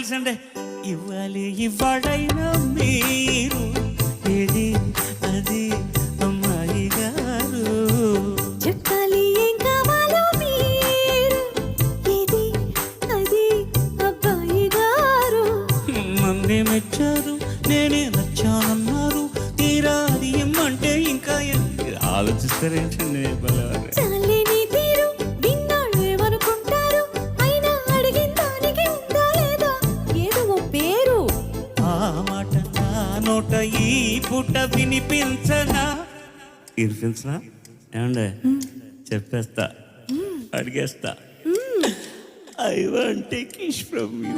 ఆలోచించండి. ఇవ్వాలి ఇవ్వాడైనా మీరు ఏది అది అమ్మాయి గారు. చెప్పాలి ఏం కావాలో మీరు ఏది అది అబ్బాయి గారు. నన్నే మెచ్చారు, నేనే నచ్చానన్నారు. తీరా అది ఇమ్మంటే ఇంకా ఆలోచిస్తారేంటండి? చాలే నీ తీరు విన్నాళ్ళు ఏమనుకుంటారు. అయినా అడిగిన దానికి ఉందా లేదా ఏదో ఓ పేరు. ఆ మాట నా నోట ఈ పూట వినిపించనా? ఏమండే చెప్పేస్తా, అడిగేస్తా. I want kiss from you.